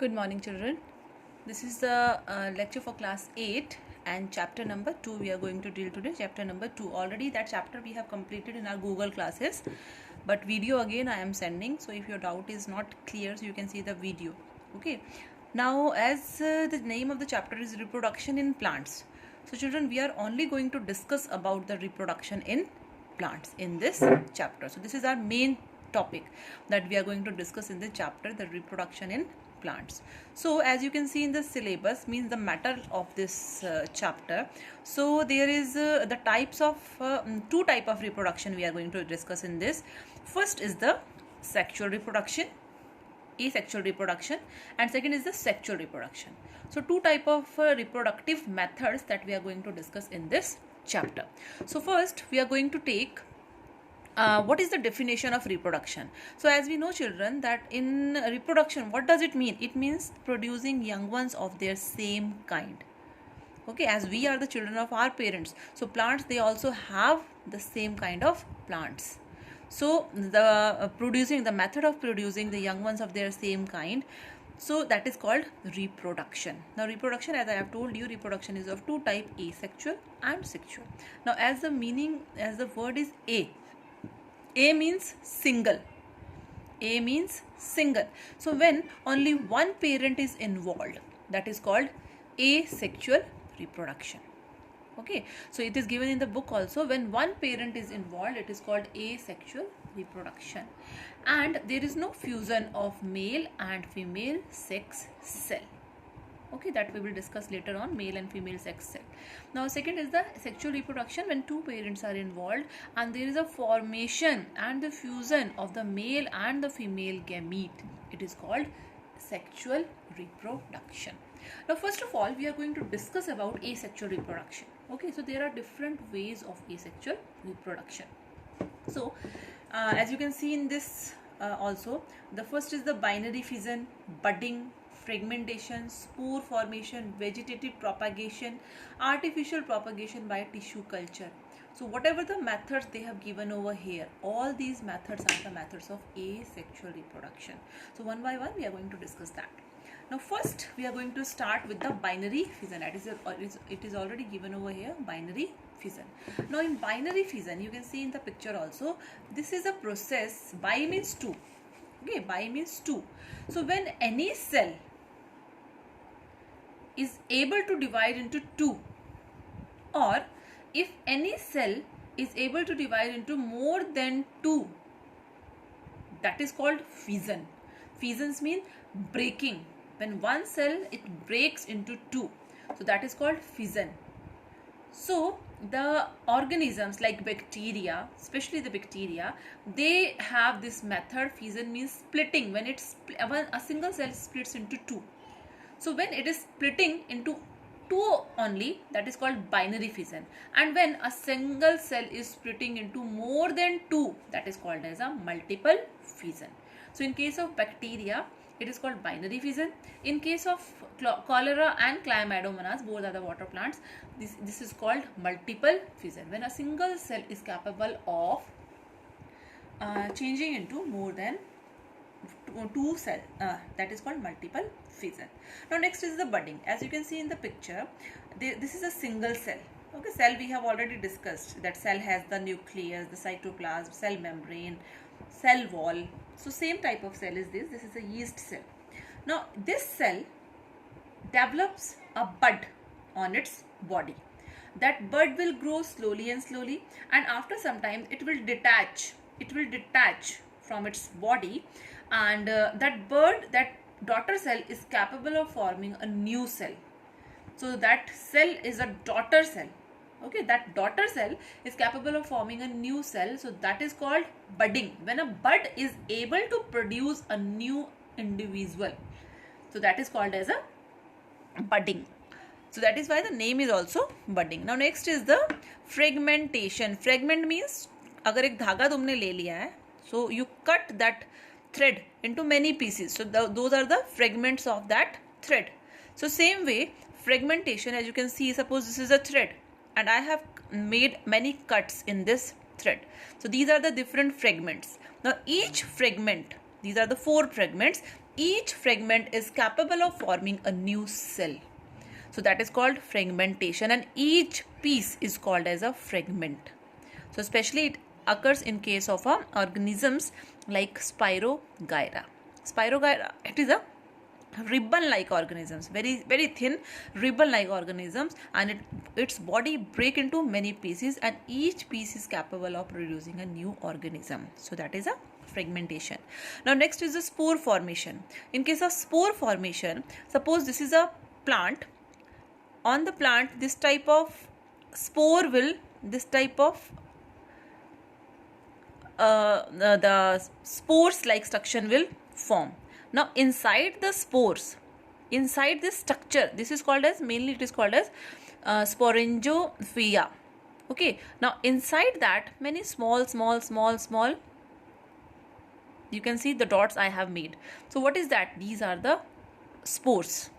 Good morning, children. This is the lecture for class 8 and chapter number 2 we are going to deal today. Chapter number 2. Already that chapter we have completed in our Google classes, but video again I am sending. So if your doubt is not clear, so you can see the video. Okay. Now as the name of the chapter is reproduction in plants. So children, we are only going to discuss about the reproduction in plants in this chapter. So this is our main topic that we are going to discuss in the chapter, the reproduction in plants. So as you can see in the syllabus, means the matter of this chapter. So there is the types of two type of reproduction we are going to discuss in this. First is the sexual reproduction, asexual reproduction, and second is the sexual reproduction. So two type of reproductive methods that we are going to discuss in this chapter. So first we are going to take what is the definition of reproduction. So as we know, children, that in reproduction, what does it mean? It means producing young ones of their same kind. Okay, as we are the children of our parents, so plants, they also have the same kind of plants. So the method of producing the young ones of their same kind, so that is called reproduction. Now reproduction, as I have told you, reproduction is of two type, asexual and sexual. Now as the word is A means single. A means single. So when only one parent is involved, that is called asexual reproduction. Okay, so it is given in the book also. When one parent is involved, it is called asexual reproduction, and there is no fusion of male and female sex cell. Okay, that we will discuss later on, male and female sex cell. Now second is the sexual reproduction, when two parents are involved and there is a formation and the fusion of the male and the female gamete. It is called sexual reproduction. Now first of all, we are going to discuss about asexual reproduction. Okay, so there are different ways of asexual reproduction. So as you can see in this also, the first is the binary fission, budding, fragmentation, spore formation, vegetative propagation, artificial propagation by tissue culture. So whatever the methods they have given over here, all these methods are the methods of asexual reproduction. So one by one we are going to discuss that. Now first we are going to start with the binary fission. That is, it is already given over here, binary fission. Now in binary fission, you can see in the picture also, this is a process. Bi means two. Okay, bi means two. So when any cell is able to divide into two, or if any cell is able to divide into more than two, that is called fission. Fissions mean breaking. When one cell, it breaks into two, so that is called fission. So the organisms like bacteria, especially the bacteria, they have this method. Fission means splitting. When a single cell splits into two, so when it is splitting into two only, that is called binary fission. And when a single cell is splitting into more than two, that is called as a multiple fission. So in case of bacteria, it is called binary fission. In case of cholera and chlamydomonas, both are the water plants, this is called multiple fission. When a single cell is capable of changing into more than two cells, that is called multiple fission. Now next is the budding. As you can see in the picture, this is a single cell. Okay, cell we have already discussed. That cell has the nucleus, the cytoplasm, cell membrane, cell wall. So same type of cell is this. This is a yeast cell. Now this cell develops a bud on its body. That bud will grow slowly and slowly, and after some time it will detach. It will detach from its body, and that daughter cell is capable of forming a new cell. So that cell is a daughter cell. Okay, that daughter cell is capable of forming a new cell. So that is called budding. When a bud is able to produce a new individual, so that is called as a budding. So that is why the name is also budding. Now next is the fragmentation. Fragment means अगर एक धागा तुमने ले लिया है, so you cut that thread into many pieces. So those are the fragments of that thread. So same way, fragmentation, as you can see, suppose this is a thread and I have made many cuts in this thread. So these are the different fragments. Now each fragment, these are the 4 fragments, each fragment is capable of forming a new cell. So that is called fragmentation, and each piece is called as a fragment. So especially it occurs in case of organisms like Spirogyra. Spirogyra, it is a ribbon-like organisms, very thin ribbon-like organisms, and its body break into many pieces, and each piece is capable of producing a new organism. So that is a fragmentation. Now next is the spore formation. In case of spore formation, suppose this is a plant. On the plant, this type of spore will, this type of the spores like structure will form. Now inside the spores, inside this structure, this is called as, mainly it is called as sporangiophyia. Okay, now inside that many small, you can see the dots I have made. So what is that? These are the spores.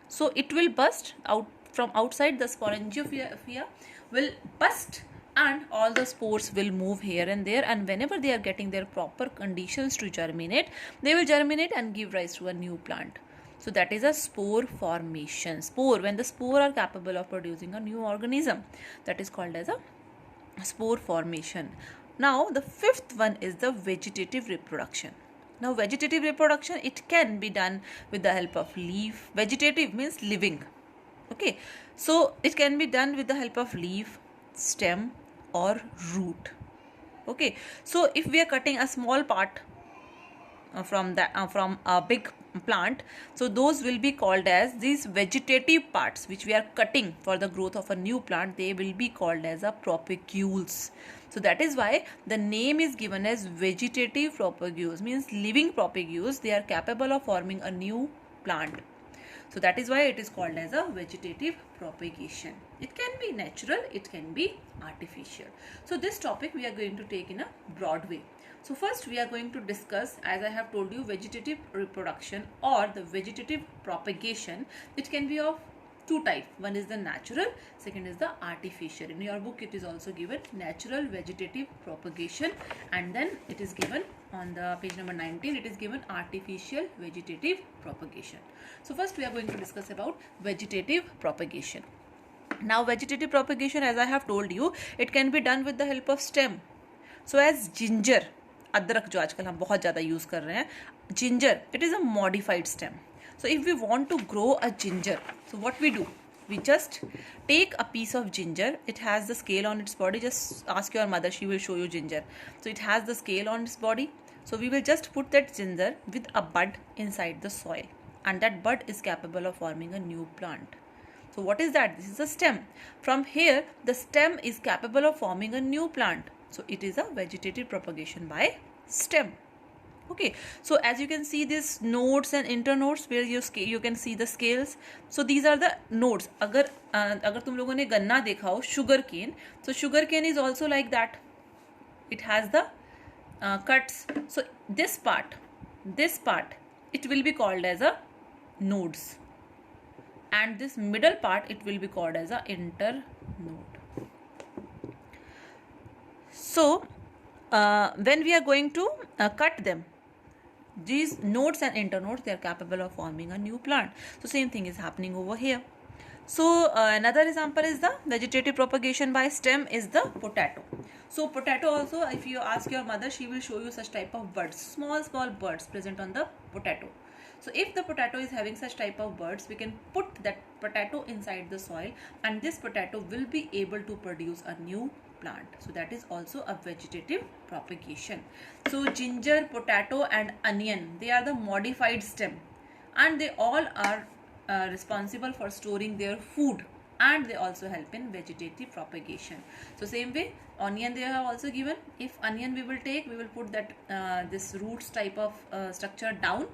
So it will burst out from outside. The sporangiophyia will burst, and all the spores will move here and there, and whenever they are getting their proper conditions to germinate, they will germinate and give rise to a new plant. So that is a spore formation. Spore, when the spore are capable of producing a new organism, that is called as a spore formation. Now the fifth one is the vegetative reproduction. Now vegetative reproduction, it can be done with the help of leaf. Vegetative means living. Okay, so it can be done with the help of leaf, stem or root. Okay, so if we are cutting a small part from a big plant, so those will be called as these vegetative parts which we are cutting for the growth of a new plant. They will be called as a propagules. So that is why the name is given as vegetative propagules, means living propagules. They are capable of forming a new plant. So that is why it is called as a vegetative propagation. It can be natural, it can be artificial. So this topic we are going to take in a broad way. So first we are going to discuss, as I have told you, vegetative reproduction or the vegetative propagation. It can be of two types. One is the natural, second is the artificial. In your book it is also given natural vegetative propagation, and then it is given on the page number 19, it is given artificial vegetative propagation. So first we are going to discuss about vegetative propagation. Now vegetative propagation, as I have told you, it can be done with the help of stem. So as ginger, अदरक जो आजकल हम बहुत ज़्यादा use कर रहे हैं, ginger, it is a modified stem. So if we want to grow a ginger, so what we do? We just take a piece of ginger. It has the scale on its body. Just ask your mother, she will show you ginger. So it has the scale on its body. So we will just put that ginger with a bud inside the soil, and that bud is capable of forming a new plant. So what is that? This is a stem. From here, the stem is capable of forming a new plant. So it is a vegetative propagation by stem. Okay, so as you can see these nodes and internodes where you can see the scales. So these are the nodes. अगर तुम लोगों ने गन्ना देखा हो, sugar cane, so sugar cane is also like that. It has the cuts. So this part, it will be called as a nodes, and this middle part, it will be called as a internode. So when we are going to cut them, these nodes and internodes, they are capable of forming a new plant. So same thing is happening over here. So another example is the vegetative propagation by stem is the potato. So potato also, if you ask your mother, she will show you such type of buds, small buds present on the potato. So if the potato is having such type of buds, we can put that potato inside the soil, and this potato will be able to produce a new plant. So that is also a vegetative propagation. So ginger, potato and onion, they are the modified stem, and they all are responsible for storing their food, and they also help in vegetative propagation. So same way, onion they have also given. If onion we will take, we will put that this roots type of structure down,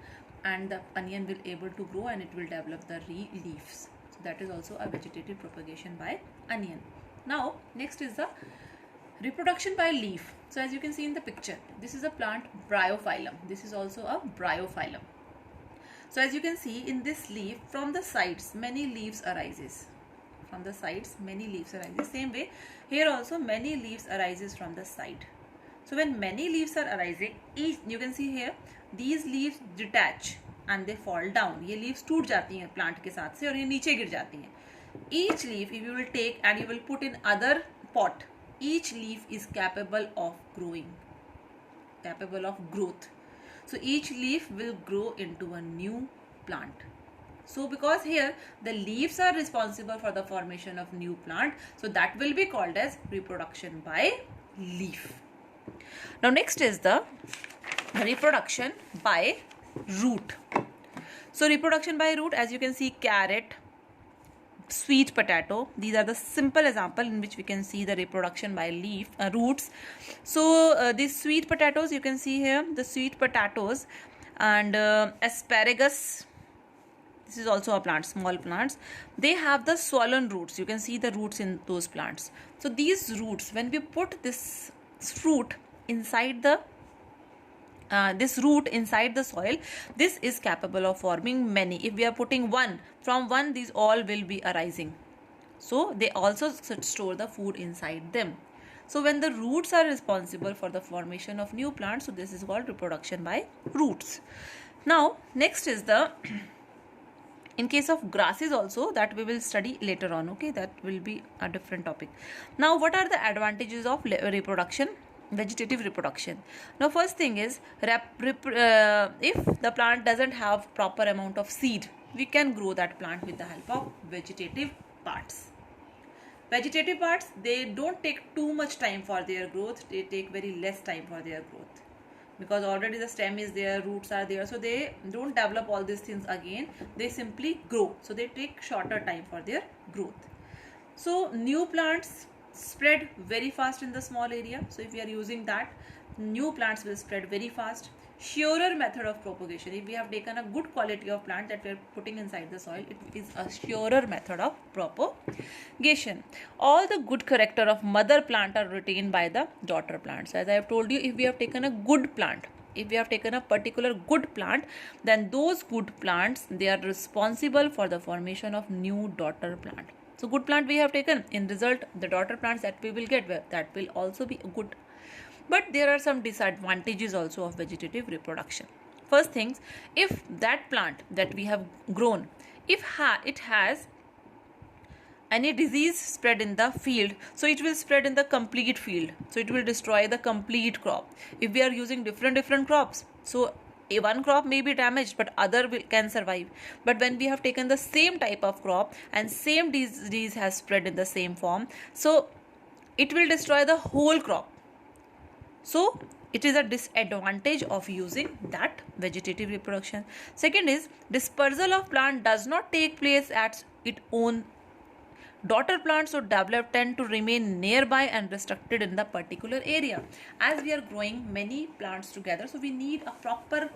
and the onion will able to grow and it will develop the leaves. So that is also a vegetative propagation by onion. Now next is the reproduction by leaf. So as you can see in the picture, this is a plant Bryophyllum. This is also a Bryophyllum. So as you can see in this leaf, from the sides many leaves arises. From the sides many leaves arises. Same way here also many leaves arises from the side. So when many leaves are arising, each, you can see here, these leaves detach and they fall down. ये leaves टूट जाती हैं plant के साथ से और ये नीचे गिर जाती हैं. Each leaf if you will take and you will put in other pot, each leaf is capable of growing, capable of growth. So each leaf will grow into a new plant. So because here the leaves are responsible for the formation of new plant, so that will be called as reproduction by leaf. Now next is the reproduction by root. So reproduction by root, as you can see, carrot, sweet potato, these are the simple example in which we can see the reproduction by leaf roots. So these sweet potatoes, you can see here the sweet potatoes, and asparagus, this is also a plant, small plants, they have the swollen roots. You can see the roots in those plants. So these roots, when we put this fruit inside the this root inside the soil, this is capable of forming many. If we are putting one, from one these all will be arising. So they also store the food inside them. So when the roots are responsible for the formation of new plants, so this is called reproduction by roots. Now next is the in case of grasses also, that we will study later on. Okay, that will be a different topic. Now what are the advantages of reproduction, vegetative reproduction? Now first thing is if the plant doesn't have proper amount of seed, we can grow that plant with the help of vegetative parts. Vegetative parts, they don't take too much time for their growth, they take very less time for their growth, because already the stem is there, roots are there, so they don't develop all these things again, they simply grow, so they take shorter time for their growth. So new plants spread very fast in the small area, so if we are using that, new plants will spread very fast. Surer method of propagation, if we have taken a good quality of plant that we are putting inside the soil, it is a surer method of propagation. All the good character of mother plant are retained by the daughter plants. As I have told you, if we have taken a good plant, if we have taken a particular good plant, then those good plants, they are responsible for the formation of new daughter plant. So good plant we have taken, in result the daughter plants that we will get, that will also be good. But there are some disadvantages also of vegetative reproduction. First things, if that plant that we have grown, if it has any disease spread in the field, so it will spread in the complete field, so it will destroy the complete crop. If we are using different crops, so one crop may be damaged but other can survive. But when we have taken the same type of crop and same disease has spread in the same form, so it will destroy the whole crop. So it is a disadvantage of using that vegetative reproduction. Second is, dispersal of plant does not take place at its own. Daughter plants or developed tend to remain nearby and restricted in the particular area. As we are growing many plants together, so we need a proper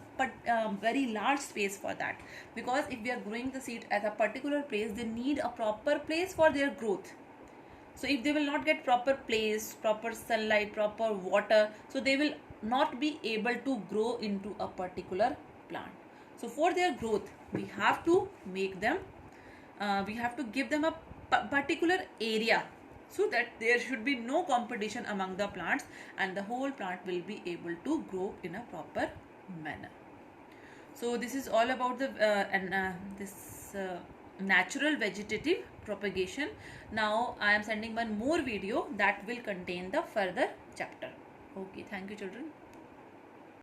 very large space for that, because if we are growing the seed at a particular place, they need a proper place for their growth. So if they will not get proper place, proper sunlight, proper water, so they will not be able to grow into a particular plant. So for their growth, we have to make them, we have to give them a particular area, so that there should be no competition among the plants and the whole plant will be able to grow in a proper manner. So this is all about the natural vegetative propagation. Now I am sending one more video that will contain the further chapter. Okay, thank you children.